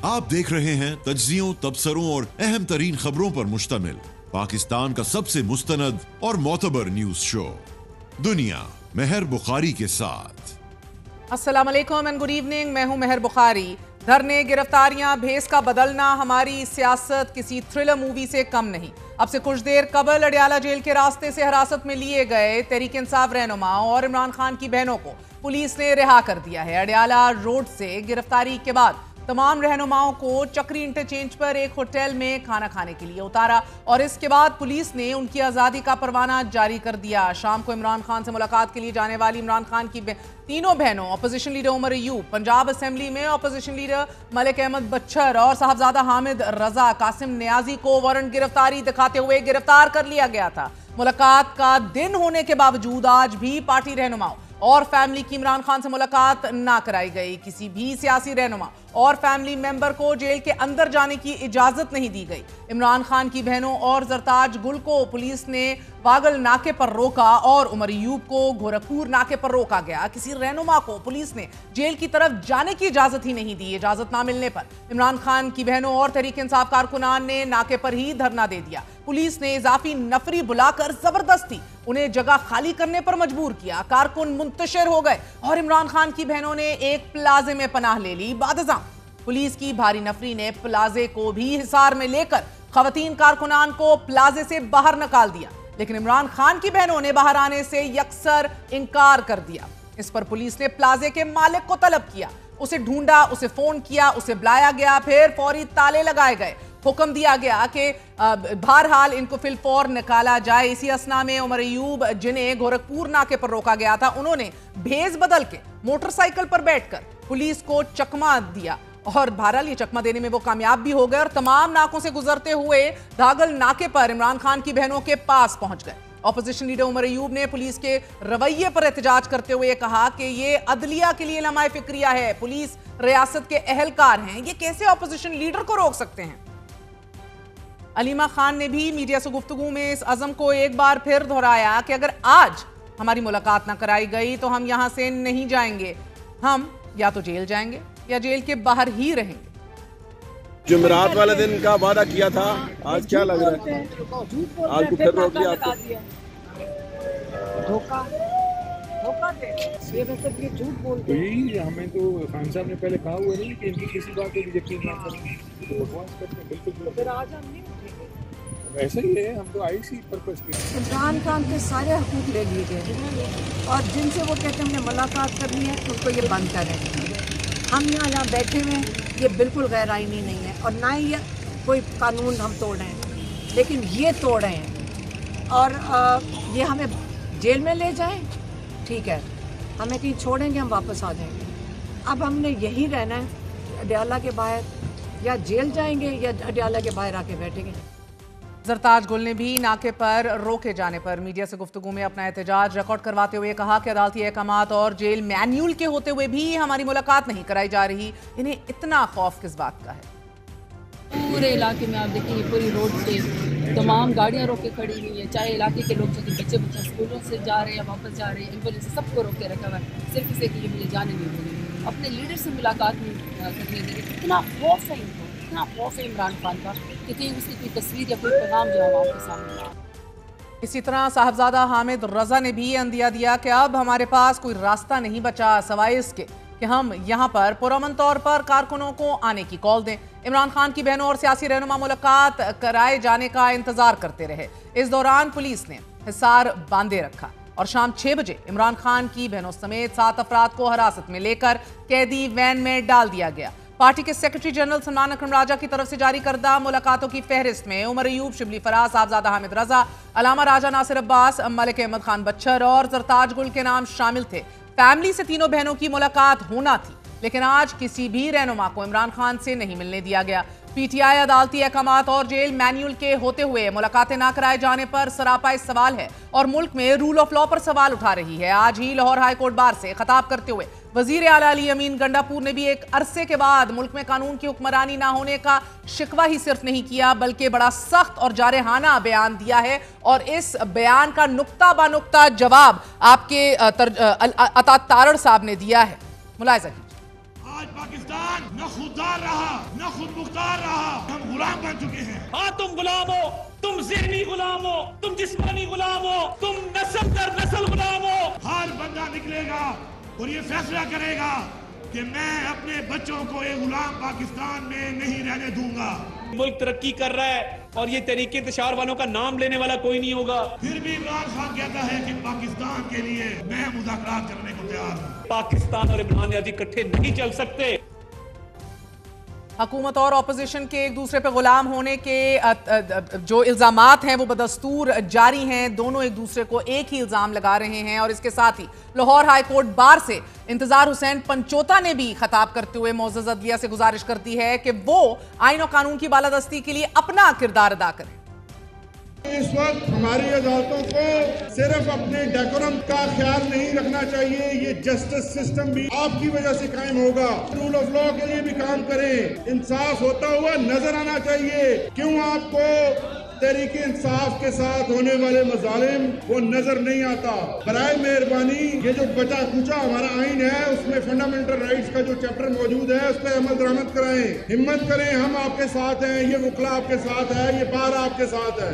आप देख रहे हैं तज्जियों, तबसरों और अहम तरीन खबरों पर मुश्तमिल पाकिस्तान का सबसे मुस्तनद और मोतबर न्यूज शो दुनिया मेहर बुखारी के साथ। अस्सलाम वालेकुम एंड गुड इवनिंग। मैं हूं मेहर बुखारी। धरने, गिरफ्तारियां, भेस का बदलना, हमारी सियासत किसी थ्रिलर मूवी से कम नहीं। अब से कुछ देर कबल अडियाला जेल के रास्ते से हिरासत में लिए गए तहरीक इंसाफ रहनुमा और इमरान खान की बहनों को पुलिस ने रिहा कर दिया है। अडियाला रोड से गिरफ्तारी के बाद तमाम रहनुमाओं को चक्री इंटरचेंज पर एक होटल में खाना खाने के लिए उतारा और इसके बाद पुलिस ने उनकी आज़ादी का परवाना जारी कर दिया। शाम को इमरान खान से मुलाकात के लिए जाने वाली इमरान खान की तीनों बहनों, opposition leader Umar Ayub, Punjab assembly में अपोजिशन लीडर मलिक अहमद बच्चर और साहबजादा हामिद रजा कासिम नियाजी को वारंट गिरफ्तारी दिखाते हुए गिरफ्तार कर लिया गया था। मुलाकात का दिन होने के बावजूद आज भी पार्टी रहनुमाओं और फैमिली की इमरान खान से मुलाकात ना कराई गई। किसी भी सियासी रहनुमा और फैमिली मेंबर को जेल के अंदर जाने की इजाजत नहीं दी गई। इमरान खान की बहनों और जरताज गुल को पुलिस ने वागल नाके पर रोका और उमर अयूब को गोरखपुर नाके पर रोका गया। किसी रहनुमा को पुलिस ने जेल की तरफ जाने की इजाजत ही नहीं दी। इजाजत ना मिलने पर इमरान खान की बहनों और तहरीक इंसाफ कारकुनान ने नाके पर ही धरना दे दिया। पुलिस ने इजाफी नफरी बुलाकर जबरदस्ती उन्हें जगह खाली करने पर मजबूर किया। कारकुन मुंतशिर हो गए और इमरान खान की बहनों ने एक प्लाजे में पनाह ले ली। बादजां पुलिस की भारी नफरी ने प्लाजे को भी हिसार में लेकर खवातीन कारकुनान को प्लाजे से बाहर निकाल दिया, लेकिन इमरान खान की बहनों ने बाहर आने से यकसर इनकार कर दिया। इस पर पुलिस ने प्लाजे के मालिक को तलब किया, उसे ढूंढा, उसे फोन किया, उसे बुलाया गया, फिर फौरी ताले लगाए गए। हुक्म दिया गया कि बहरहाल इनको फिलफौर निकाला जाए। इसी असना में उमर अयूब, जिन्हें गोरखपुर नाके पर रोका गया था, उन्होंने भेस बदल के मोटरसाइकिल पर बैठकर पुलिस को चकमा दिया और बहरहाल ये चकमा देने में वो कामयाब भी हो गए और तमाम नाकों से गुजरते हुए धागल नाके पर इमरान खान की बहनों के पास पहुंच गए। ऑपोजिशन लीडर उमर अयूब ने पुलिस के रवैये पर एहतजाज करते हुए कहा कि ये अदलिया के लिए लम्हाए फिक्रिया है, पुलिस रियासत के अहलकार हैं, ये कैसे ऑपोजिशन लीडर को रोक सकते हैं। अलीमा खान ने भी मीडिया से गुफ्तगू में इस अज़म को एक बार फिर दोहराया कि अगर आज हमारी मुलाकात ना कराई गई तो हम यहां से नहीं जाएंगे, हम या तो जेल जाएंगे या जेल के बाहर ही रहेंगे। जुमेरात वाले दिन का वादा किया था, आज क्या लग रहा है? आज को फिर रोक लिया आपको। धोखा दे, ये मतलब ये झूठ बोलते हैं। यही हमें तो खान साहब ने पहले कहा हुआ नहीं कि इनकी किसी बात पे भी यकीन ना करें, तो बकवास करते हैं। बिल्कुल फिर आज हम नहीं उठेंगे। ऐसा ही है, हम तो आई सी पर्पस के। इमरान खान के सारे हकूक ले लिए गए और जिनसे वो कहते हैं हमने मुलाकात करनी है उनको ये बंद करें। हम यहाँ बैठे हुए हैं, ये बिल्कुल गैर आईनी नहीं है और ना ही ये कोई कानून हम तोड़ रहे हैं, लेकिन ये तोड़ रहे हैं और ये हमें जेल में ले जाएं, ठीक है, हमें कहीं छोड़ेंगे, हम वापस आ जाएंगे। अब हमने यहीं रहना है अडियाला के बाहर, या जेल जाएंगे या अडियाला के बाहर आके बैठेंगे। जरताज गुल ने भी नाके पर रोके जाने पर मीडिया से गुफ्तगू में अपना एहतजाज रिकॉर्ड करवाते हुए कहा कि अदालती अहकामात और जेल मैन्यूल के होते हुए भी हमारी मुलाकात नहीं कराई जा रही। इन्हें इतना खौफ किस बात का है? पूरे इलाके में आप देखेंगे, पूरी रोड पे तमाम गाड़ियां रोके खड़ी हुई है, चाहे इलाके के लोग चाहे बच्चे स्कूलों से जा रहे हैं, वापस जा रहे हैं, इन वजह से सबको रोके रखा हुआ है, सिर्फ इसे कि ये मुझे जाने नहीं दे रही, अपने लीडर से मुलाकात नहीं करने दे रही। इतना खौफ है इनको, इतना खौफ है इमरान खान का कि कहीं उसकी कोई तस्वीर या कोई पैगाम जो है आपके सामने। इसी तरह साहबजादा हामिद रजा ने भी अंदिया दिया कि अब हमारे पास कोई रास्ता नहीं बचा सवाए इसके कि हम यहाँ पर पुरअमन तौर पर कारकुनों को आने की कॉल दें। इमरान खान की बहनों और सियासी रहनुमा मुलाकात कराए जाने का इंतजार करते रहे। इस दौरान पुलिस ने हिसार बांधे रखा और शाम 6 बजे इमरान खान की बहनों समेत 7 अफराद को हिरासत में लेकर कैदी वैन में डाल दिया गया। पार्टी के सेक्रेटरी जनरल सलमान अकरम राजा की तरफ से जारी करदा मुलाकातों की फहरिस्त में उमर अयूब, शिबली फराज, साहबजादा हामिद रजा, अलामा राजा नासिर अब्बास, मलिक अहमद खान बच्चर और जरताज गुल के नाम शामिल थे। फैमिली से तीनों बहनों की मुलाकात होना थी, लेकिन आज किसी भी रहनुमा को इमरान खान से नहीं मिलने दिया गया। पीटीआई अदालती अहकामात और जेल मैन्यूल के होते हुए मुलाकातें ना कराए जाने पर सरापा सवाल है और मुल्क में रूल ऑफ लॉ पर सवाल उठा रही है। आज ही लाहौर हाई कोर्ट बार से खिताब करते हुए वजीर आला अली अमीन गंडापुर ने भी एक अरसे के बाद मुल्क में कानून की हुक्मरानी ना होने का शिकवा ही सिर्फ नहीं किया, बल्कि बड़ा सख्त और जारहाना बयान दिया है और इस बयान का नुक्ता बा नुक्ता जवाब आपके अता तारड़ साहब ने दिया है। मुलाहिजा कीजिए। आज पाकिस्तान न खुददार रहा न खुद मुख्तार रहा, हम गुलाम बन चुके हैं। हाँ, तुम गुलाम हो, तुम ज़हनी गुलाम हो, तुम जिस्मानी गुलाम हो, तुम नस्ल दर नस्ल गुलाम हो। हर बंदा निकलेगा और ये फैसला करेगा कि मैं अपने बच्चों को एक गुलाम पाकिस्तान में नहीं रहने दूंगा। मुल्क तरक्की कर रहा है और ये तरीके इंतशार वालों का नाम लेने वाला कोई नहीं होगा। फिर भी इमरान खान कहता है कि पाकिस्तान के लिए मैं मुज़ाकरात करने को तैयार हूँ। पाकिस्तान और इमरान नियाज़ी इकट्ठे नहीं चल सकते। हुकूमत और ऑपोजिशन के एक दूसरे पर गुलाम होने के जो इल्जामात हैं वो बदस्तूर जारी हैं। दोनों एक दूसरे को एक ही इल्जाम लगा रहे हैं और इसके साथ ही लाहौर हाई कोर्ट बार से इंतजार हुसैन पंचोता ने भी खिताब करते हुए मोअज़्ज़ज़ अदलिया से गुजारिश करती है कि वो आईन और कानून की बालादस्ती के लिए अपना किरदार अदा करें। इस वक्त हमारी अदालतों को सिर्फ अपने डेकोरम का ख्याल नहीं रखना चाहिए, ये जस्टिस सिस्टम भी आपकी वजह से कायम होगा। रूल ऑफ लॉ के लिए भी काम करें, इंसाफ होता हुआ नजर आना चाहिए। क्यों आपको तहरीके इंसाफ के साथ होने वाले मजालिम वो नजर नहीं आता? बराए मेहरबानी ये जो बचा कुचा हमारा आइन है उसमें फंडामेंटल राइट्स का जो चैप्टर मौजूद है उस पर अमल दरामद कराएं, हिम्मत करें, हम आपके साथ हैं, ये वकला आपके साथ है, ये बार आपके साथ है।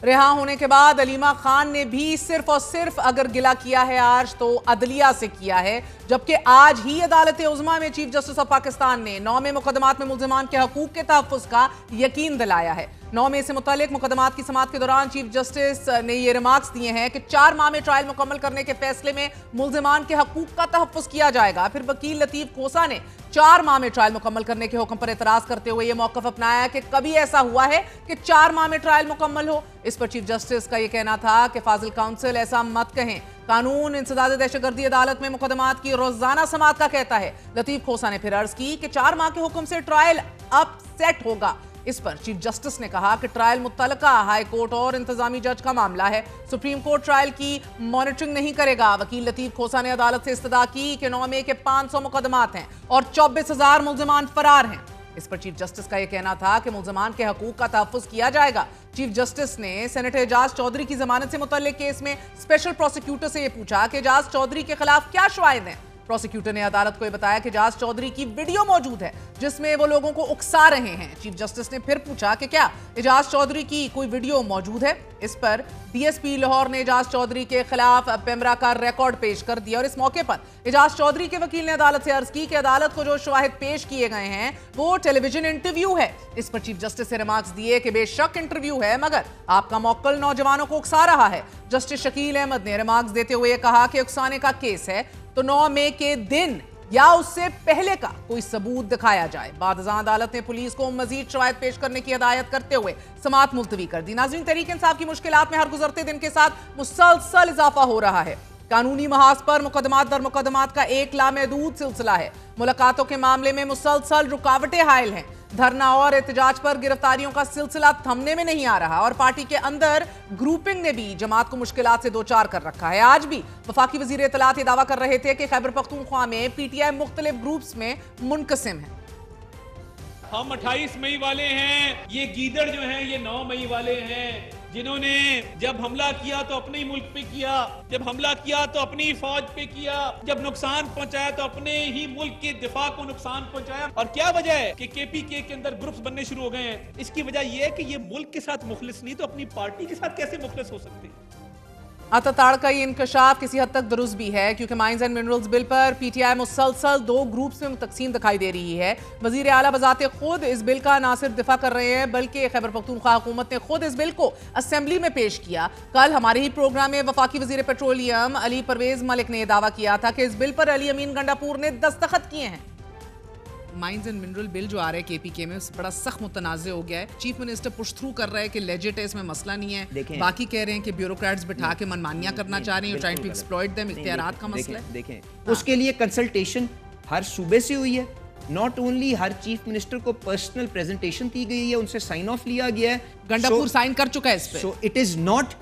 रिहा होने के बाद अलीमा खान ने भी सिर्फ और सिर्फ अगर गिला किया है आज तो अदलिया से किया है, जबकि आज ही अदालत उज़्मा में चीफ जस्टिस ऑफ पाकिस्तान ने 9 में मुकदमात में मुल्ज़िमान के हकूक के तहफ़्फ़ुज़ का यकीन दिलाया है। 9 में से मुतालिक मुकदमात की समाअत के दौरान चीफ जस्टिस ने ये रिमार्क्स दिए हैं कि 4 माह में ट्रायल मुकम्मल करने के फैसले में मुल्ज़िमान के हकूक का तहफ़्फ़ुज़ किया जाएगा। फिर वकील लतीफ़ खोसा ने 4 माह में ट्रायल मुकम्मल करने के हुक्म पर एतराज़ करते हुए यह मौक़िफ़ अपनाया कि कभी ऐसा हुआ है कि 4 माह में ट्रायल मुकम्मल हो। इस पर चीफ जस्टिस का यह कहना था कि फाजिल काउंसिल ऐसा मत कहें, कानून इंसदाद दहशतगर्दी अदालत में मुकदमात की रोजाना समाअत का कहता है। लतीफ खोसा ने फिर अर्ज की कि 4 माह के हुक्म से ट्रायल अब सेट होगा। इस पर चीफ जस्टिस ने कहा कि ट्रायल मुत्तलका हाई कोर्ट और इंतजामी जज का मामला है, सुप्रीम कोर्ट ट्रायल की मॉनिटरिंग नहीं करेगा। वकील लतीफ खोसा ने अदालत से इस्तदा की कि 9 में के 500 मुकदमात हैं और 24,000 मुल्ज़िमान फरार हैं। इस पर चीफ जस्टिस का यह कहना था कि मुल्ज़िमान के हकूक का तहफ़्फ़ुज़ किया जाएगा। चीफ जस्टिस ने सेनेटर एजाज चौधरी की जमानत से मुतल्लिक केस में स्पेशल प्रोसिक्यूटर से यह पूछा कि एजाज चौधरी के खिलाफ क्या शवाहिद हैं। प्रोसिक्यूटर ने अदालत को यह बताया कि एजाज चौधरी की वीडियो मौजूद है जिसमें वो लोगों को उकसा रहे हैं। चीफ जस्टिस ने फिर पूछा कि क्या एजाज चौधरी की कोई वीडियो मौजूद है। इस पर डीएसपी लाहौर ने एजाज चौधरी के खिलाफ पैमरा का रिकॉर्ड पेश कर दिया और इस मौके पर एजाज चौधरी के वकील ने अदालत से अर्ज की कि अदालत को जो शवाहिद पेश किए गए हैं वो टेलीविजन इंटरव्यू है। इस पर चीफ जस्टिस से रिमार्क्स दिए कि बेशक इंटरव्यू है मगर आपका मौक्कल नौजवानों को उकसा रहा है। जस्टिस शकील अहमद ने रिमार्क्स देते हुए कहा कि उकसाने का केस है तो 9 मई के दिन या उससे पहले का कोई सबूत दिखाया जाए। बाद अदालत ने पुलिस को मजीद शवाहिद पेश करने की हिदायत करते हुए समाअत मुलतवी कर दी। नाज़रीन, तहरीक इंसाफ की मुश्किलात में हर गुजरते दिन के साथ मुसलसल इजाफा हो रहा है। कानूनी महाज पर मुकदमात दर मुकदमात का एक लामहदूद सिलसिला है। मुलाकातों के मामले में मुसलसल रुकावटें हायल हैं। धरना और एहतजाज पर गिरफ्तारियों का सिलसिला थमने में नहीं आ रहा और पार्टी के अंदर ग्रुपिंग ने भी जमात को मुश्किलात से दो चार कर रखा है। आज भी वफाकी वजीर इत्तलात ये दावा कर रहे थे कि खैबर पख्तूनख्वा में पीटीआई मुख्तलिफ ग्रुप्स में मुनकसिम है। हम 28 मई वाले हैं, ये गीदड़ जो हैं ये 9 मई वाले हैं, जिन्होंने जब हमला किया तो अपने ही मुल्क पे किया, जब हमला किया तो अपनी ही फौज पे किया, जब नुकसान पहुंचाया तो अपने ही मुल्क के दिफा को नुकसान पहुंचाया। और क्या वजह है कि केपीके के अंदर ग्रुप्स बनने शुरू हो गए हैं? इसकी वजह यह है कि ये मुल्क के साथ मुखलिस नहीं तो अपनी पार्टी के साथ कैसे मुखलिस हो सकते हैं। अतताड़ का ये इंकशाफ किसी हद तक दुरुस्त भी है क्योंकि माइंस एंड मिनरल्स बिल पर पीटीआई मुसलसल 2 ग्रुप्स में तकसीम दिखाई दे रही है। वजीर आला बजाते खुद इस बिल का ना सिर्फ दिफा कर रहे हैं बल्कि खैबर पख्तूनख्वा हुकूमत ने खुद इस बिल को असेंबली में पेश किया। कल हमारे ही प्रोग्राम में वफाकी वजीर पेट्रोलियम अली परवेज मलिक ने दावा किया था कि इस बिल पर अली अमीन गंडापुर ने दस्तखत किए हैं। माइंस एंड मिनरल बिल जो आ रहा है केपीके में बड़ा सख्त मुतनाज़े हो गया है। चीफ मिनिस्टर पुश थ्रू कर रहा है कि लेजिट है, इसमें मसला नहीं है। बाकी कह रहे हैं कि ब्यूरोक्रेट्स बिठा के मनमानियां करना चाह रहे हैं, ट्राइंग टू एक्सप्लॉइट देम, इख्तियारात का मसला है। देखें उसके लिए कंसल्टेशन हर सूबे से हुई है। Not only her chief minister को पर्सनल प्रेजेंटेशन दी गई है, उनसे साइन ऑफ लिया गया है। गंडापुर साइन कर चुका है इस पे। So it is not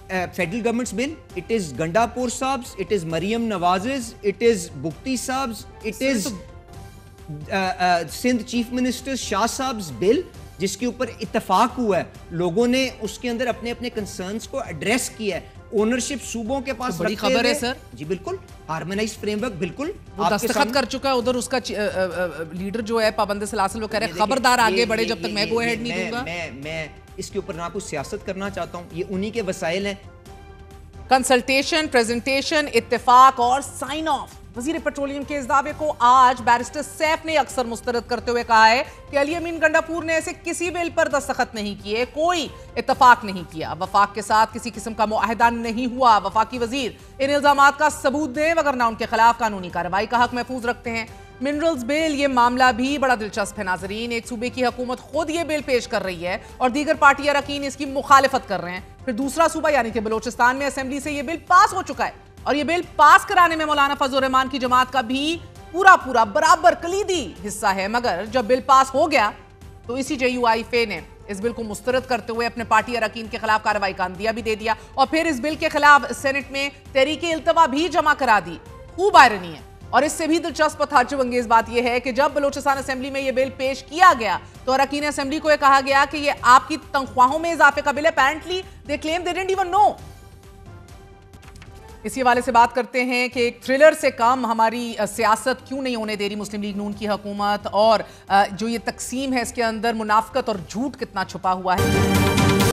federal government's bill, it is Gandapur साहब्स, it is Maryam Nawaz, it is Bugti साहब्स, it is Sindh chief minister Shah साहब्स बिल जिसके ऊपर इत्तेफाक हुआ है, लोगों ने उसके अंदर अपने अपने कंसर्न्स को एड्रेस किया है, ओनरशिप सूबों के पास तो बड़ी खबर है सर। जी बिल्कुल, हार्मोनाइज्ड फ्रेमवर्क बिल्कुल वो दस्तखत कर चुका है, उधर उसका लीडर जो है पाबंद सलासिल वो कह रहे हैं खबरदार आगे बढ़े जब तक मैं गो अहेड नहीं दूंगा। मैं इसके ऊपर ना कुछ सियासत करना चाहता हूं, ये उन्हीं के वसाइल हैं। कंसल्टेशन, प्रेजेंटेशन, इत्तेफाक और साइन ऑफ। वजीर पेट्रोलियम के इस दावे को आज बैरिस्टर सैफ ने अक्सर मुस्तरद करते हुए कहा है कि अली अमीन गंडापुर ने ऐसे किसी बिल पर दस्तखत नहीं किए, कोई इत्तेफाक नहीं किया, वफाक के साथ किसी किस्म का मुआहदा नहीं हुआ। वफाकी वजीर इन इल्जामात का सबूत दें वगरना उनके खिलाफ कानूनी कार्रवाई का हक महफूज रखते हैं। मिनरल्स बिल, ये मामला भी बड़ा दिलचस्प है नाजरीन। एक सूबे की हुकूमत खुद ये बिल पेश कर रही है और दीगर पार्टी अरकान इसकी मुखालिफत कर रहे हैं, फिर दूसरा सूबा यानी कि बलोचिस्तान में असेंबली से ये बिल पास हो चुका है और ये बिल पास कराने में मौलाना फजल रहमान की जमात का भी पूरा बराबर कलीदी हिस्सा है। मगर जब बिल पास हो गया तो इसी JUIF ने इस बिल को मुस्तरद करते हुए अपने पार्टी अरकान के खिलाफ कार्रवाई का अंदिया भी दे दिया और फिर इस बिल के खिलाफ सेनेट में तहरीक इल्तवा भी जमा करा दी। खूब आयरनी है। और इससे भी दिलचस्प और ताज्जुब अंगेज बात यह है कि जब बलोचिस्तान असेंबली में यह बिल पेश किया गया तो अरकान असेंबली को यह कहा गया कि यह आपकी तनख्वाहों में इजाफे का बिल है। Apparently they claim they didn't even know. इसी हवाले से बात करते हैं कि एक थ्रिलर से कम हमारी सियासत क्यों नहीं होने दे रही मुस्लिम लीग नून की हुकूमत, और जो ये तकसीम है इसके अंदर मुनाफकत और झूठ कितना छुपा हुआ है।